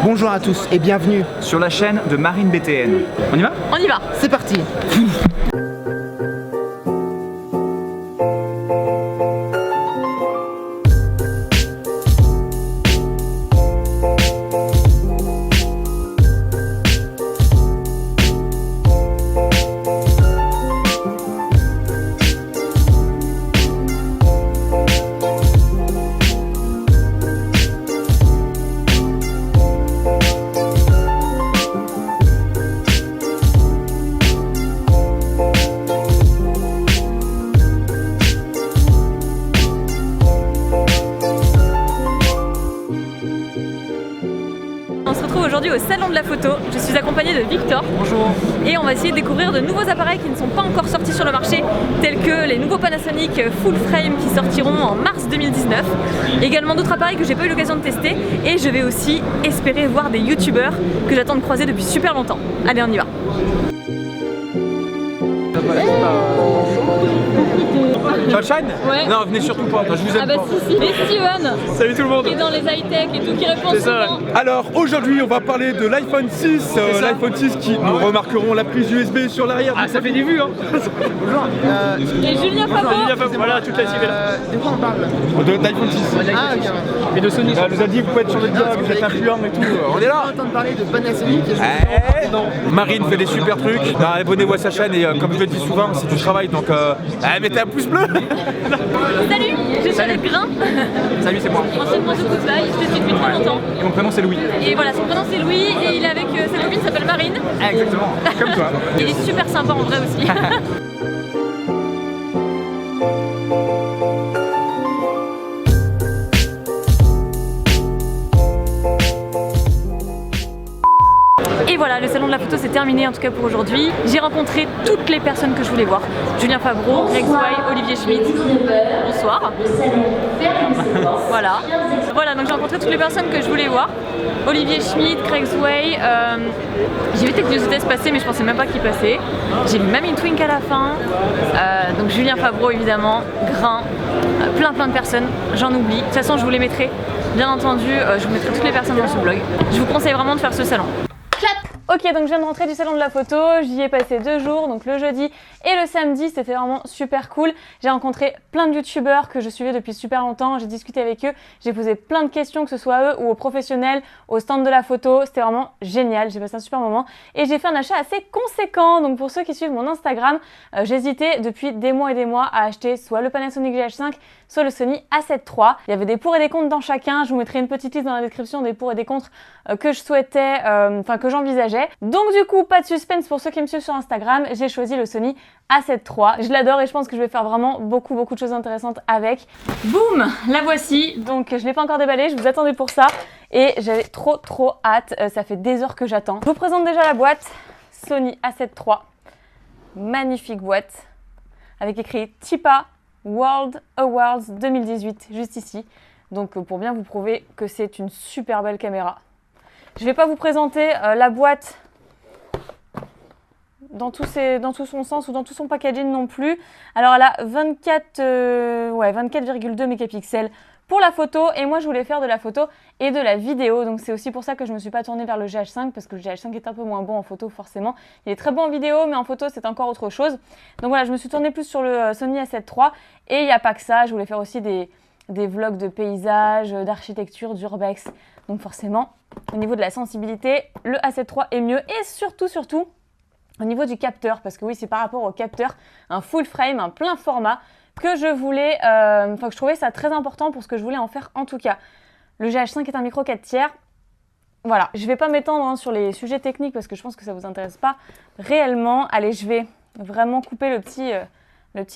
Bonjour à tous et bienvenue sur la chaîne de Marine BTN. On y va? On y va. C'est parti. On se retrouve aujourd'hui au salon de la photo. Je suis accompagnée de Victor. Bonjour. Et on va essayer de découvrir de nouveaux appareils qui ne sont pas encore sortis sur le marché, tels que les nouveaux Panasonic Full Frame qui sortiront en mars 2019. Également d'autres appareils que j'ai pas eu l'occasion de tester. Et je vais aussi espérer voir des youtubeurs que j'attends de croiser depuis super longtemps. Allez, on y va. Sunshine? Ouais. Non, venez surtout pas, je vous aime pas. Si. Et Steven, Salut tout le monde. qui est dans les high-tech et tout, qui répond souvent. Alors aujourd'hui on va parler de l'iPhone 6, l'iPhone 6 qui nous remarqueront la prise USB sur l'arrière. Ah, ça fait des vues hein. Bonjour. Et Julien Fabot. Voilà, toute la cible. De quoi on parle? d'iPhone 6. Ah ok. Et de Sony. Elle nous a dit que vous pouvez être sur le blog, vous êtes influent et tout. On est là. On entend parler de Panasonic. Non. Marine fait des super trucs. Abonnez-vous à sa chaîne et comme je le dis souvent, c'est du travail donc mettez un pouce bleu. Salut, je suis avec Grain. Salut, c'est moi. Anciennement de Goodbye, je te suis depuis très longtemps. Et mon prénom c'est Louis. Et voilà, son prénom c'est Louis et il est avec sa copine qui s'appelle Marine. Ah, exactement, comme toi. Il est super sympa en vrai aussi. Et voilà, le salon de la photo c'est terminé en tout cas pour aujourd'hui. J'ai rencontré toutes les personnes que je voulais voir. Julien Fabreau, Greg Sway, Olivier Schmitt. Bonsoir. Voilà, donc j'ai rencontré toutes les personnes que je voulais voir. Olivier Schmitt, Greg Sway. J'ai vu Technologie passer mais je pensais même pas qu'il passait. J'ai vu même une Twink à la fin. Donc Julien Fabreau évidemment, Grain, plein de personnes, j'en oublie. De toute façon je vous les mettrai, bien entendu, je vous mettrai toutes les personnes dans ce blog. Je vous conseille vraiment de faire ce salon. Ok, donc je viens de rentrer du salon de la photo, j'y ai passé 2 jours, donc le jeudi et le samedi, c'était vraiment super cool. J'ai rencontré plein de youtubeurs que je suivais depuis super longtemps, j'ai discuté avec eux, j'ai posé plein de questions, que ce soit à eux ou aux professionnels, au stand de la photo, c'était vraiment génial, j'ai passé un super moment. Et j'ai fait un achat assez conséquent, donc pour ceux qui suivent mon Instagram, j'hésitais depuis des mois et des mois à acheter soit le Panasonic GH5, soit le Sony A7 III. Il y avait des pour et des contre dans chacun, je vous mettrai une petite liste dans la description des pour et des contre que je souhaitais, que j'envisageais. Donc du coup, pas de suspense pour ceux qui me suivent sur Instagram, j'ai choisi le Sony A7 III. Je l'adore et je pense que je vais faire vraiment beaucoup de choses intéressantes avec. Boum, la voici. Donc je l'ai pas encore déballée, je vous attendais pour ça et j'avais trop hâte. Ça fait des heures que j'attends. Je vous présente déjà la boîte. Sony A7 III. Magnifique boîte avec écrit TIPA World Awards 2018 juste ici. Donc pour bien vous prouver que c'est une super belle caméra. Je vais pas vous présenter la boîte dans tout son sens ou dans tout son packaging non plus. Alors elle a 24,2 mégapixels pour la photo et moi je voulais faire de la photo et de la vidéo. Donc c'est aussi pour ça que je me suis pas tournée vers le GH5 parce que le GH5 est un peu moins bon en photo forcément. Il est très bon en vidéo mais en photo c'est encore autre chose. Donc voilà, je me suis tournée plus sur le Sony A7 III et il n'y a pas que ça, je voulais faire aussi des vlogs de paysages, d'architecture, d'urbex. Donc forcément, au niveau de la sensibilité, le A7 III est mieux et surtout au niveau du capteur, parce que oui, c'est par rapport au capteur, un full frame, un plein format, que je voulais, que je trouvais ça très important pour ce que je voulais en faire en tout cas. Le GH5 est un micro 4/3. Voilà, je vais pas m'étendre sur les sujets techniques parce que je pense que ça vous intéresse pas réellement. Allez, je vais vraiment couper le petit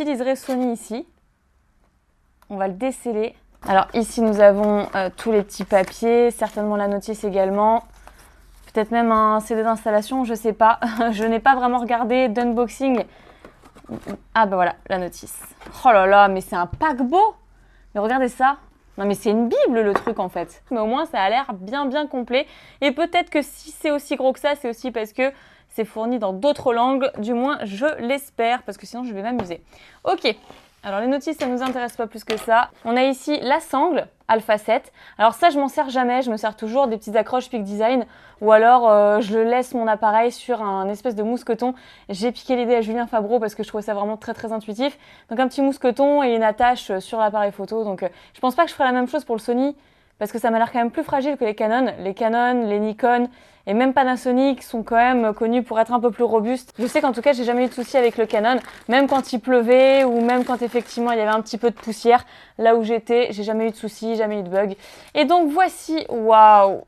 liseré Sony ici. On va le déceler. Alors ici nous avons tous les petits papiers, certainement la notice également. Peut-être même un CD d'installation, je sais pas. Je n'ai pas vraiment regardé d'unboxing. Ah bah voilà, la notice. Oh là là, mais c'est un paquebot. Mais regardez ça. Non mais c'est une bible le truc en fait. Mais au moins ça a l'air bien complet. Et peut-être que si c'est aussi gros que ça, c'est aussi parce que c'est fourni dans d'autres langues. Du moins je l'espère, parce que sinon je vais m'amuser. Ok, Alors les notices, ça nous intéresse pas plus que ça. On a ici la sangle Alpha 7. Alors ça, je m'en sers jamais, je me sers toujours des petites accroches Peak Design ou alors je laisse mon appareil sur un espèce de mousqueton. J'ai piqué l'idée à Julien Fabreau parce que je trouvais ça vraiment très intuitif. Donc un petit mousqueton et une attache sur l'appareil photo. Donc je pense pas que je ferai la même chose pour le Sony parce que ça m'a l'air quand même plus fragile que les Canon. Les Canon, les Nikon et même Panasonic sont quand même connus pour être un peu plus robustes. Je sais qu'en tout cas, j'ai jamais eu de soucis avec le Canon, même quand il pleuvait ou même quand effectivement il y avait un petit peu de poussière. Là où j'étais, j'ai jamais eu de soucis, jamais eu de bug. Et donc voici, waouh!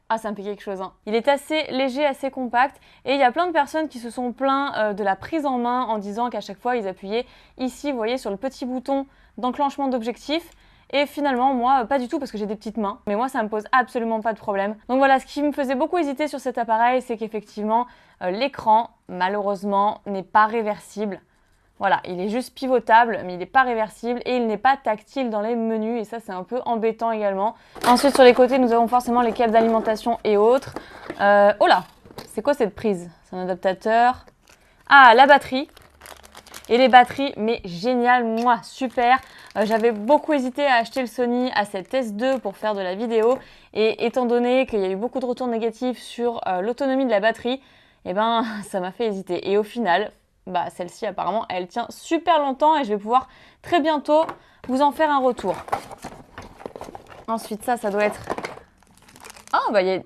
Ah, ça me fait quelque chose, hein. Il est assez léger, assez compact et il y a plein de personnes qui se sont plaints de la prise en main en disant qu'à chaque fois ils appuyaient ici, vous voyez, sur le petit bouton d'enclenchement d'objectif. Et finalement, moi, pas du tout parce que j'ai des petites mains. Mais moi, ça me pose absolument pas de problème. Donc voilà, ce qui me faisait beaucoup hésiter sur cet appareil, c'est qu'effectivement, l'écran, malheureusement, n'est pas réversible. Voilà, il est juste pivotable, mais il n'est pas réversible et il n'est pas tactile dans les menus. Et ça, c'est un peu embêtant également. Ensuite, sur les côtés, nous avons forcément les câbles d'alimentation et autres. Oh là, c'est quoi cette prise? C'est un adaptateur. Ah, la batterie. Et les batteries, mais génial, moi, super. J'avais beaucoup hésité à acheter le Sony A7S II pour faire de la vidéo. Et étant donné qu'il y a eu beaucoup de retours négatifs sur l'autonomie de la batterie, eh ben, ça m'a fait hésiter. Et au final, bah, celle-ci, apparemment, elle tient super longtemps et je vais pouvoir très bientôt vous en faire un retour. Ensuite, ça doit être... Ah, bah, il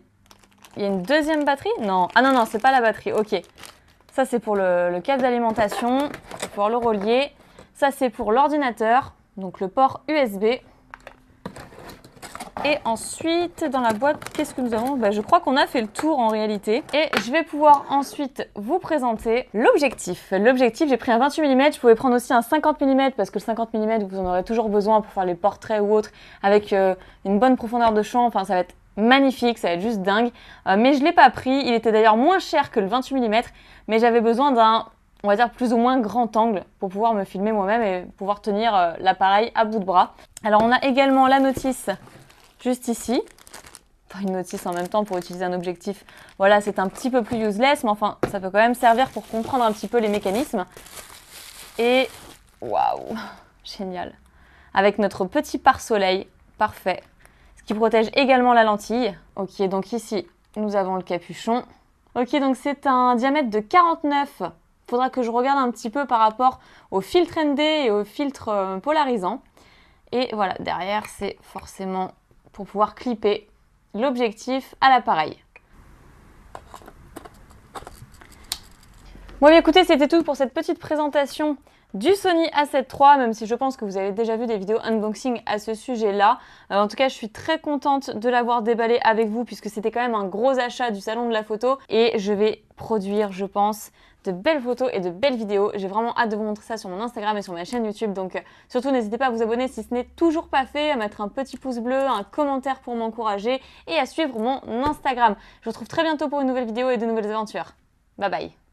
y a une deuxième batterie? Non. Ah non, c'est pas la batterie. Ok. Ça, c'est pour le câble d'alimentation. On va pouvoir le relier. Ça, c'est pour l'ordinateur. Donc, le port USB. Et ensuite, dans la boîte, qu'est-ce que nous avons? Bah, je crois qu'on a fait le tour en réalité. Et je vais pouvoir ensuite vous présenter l'objectif. L'objectif, j'ai pris un 28 mm. Je pouvais prendre aussi un 50 mm parce que le 50 mm, vous en aurez toujours besoin pour faire les portraits ou autres avec une bonne profondeur de champ. Enfin, ça va être magnifique, ça va être juste dingue. Mais je ne l'ai pas pris. Il était d'ailleurs moins cher que le 28 mm. Mais j'avais besoin d'un, on va dire, plus ou moins grand angle pour pouvoir me filmer moi-même et pouvoir tenir l'appareil à bout de bras. Alors, on a également la notice juste ici. Enfin, une notice en même temps pour utiliser un objectif. Voilà, c'est un petit peu plus useless, mais enfin, ça peut quand même servir pour comprendre un petit peu les mécanismes. Et waouh, génial. Avec notre petit pare-soleil, parfait. Ce qui protège également la lentille. Ok, donc ici, nous avons le capuchon. Ok, donc c'est un diamètre de 49. Faudra que je regarde un petit peu par rapport au filtre ND et au filtre polarisant. Et voilà, derrière, c'est forcément pour pouvoir clipper l'objectif à l'appareil. Bon, bien écoutez, c'était tout pour cette petite présentation du Sony A7 III, même si je pense que vous avez déjà vu des vidéos unboxing à ce sujet-là. En tout cas, je suis très contente de l'avoir déballé avec vous puisque c'était quand même un gros achat du salon de la photo et je vais produire, je pense, de belles photos et de belles vidéos. J'ai vraiment hâte de vous montrer ça sur mon Instagram et sur ma chaîne YouTube. Donc surtout, n'hésitez pas à vous abonner si ce n'est toujours pas fait, à mettre un petit pouce bleu, un commentaire pour m'encourager et à suivre mon Instagram. Je vous retrouve très bientôt pour une nouvelle vidéo et de nouvelles aventures. Bye bye!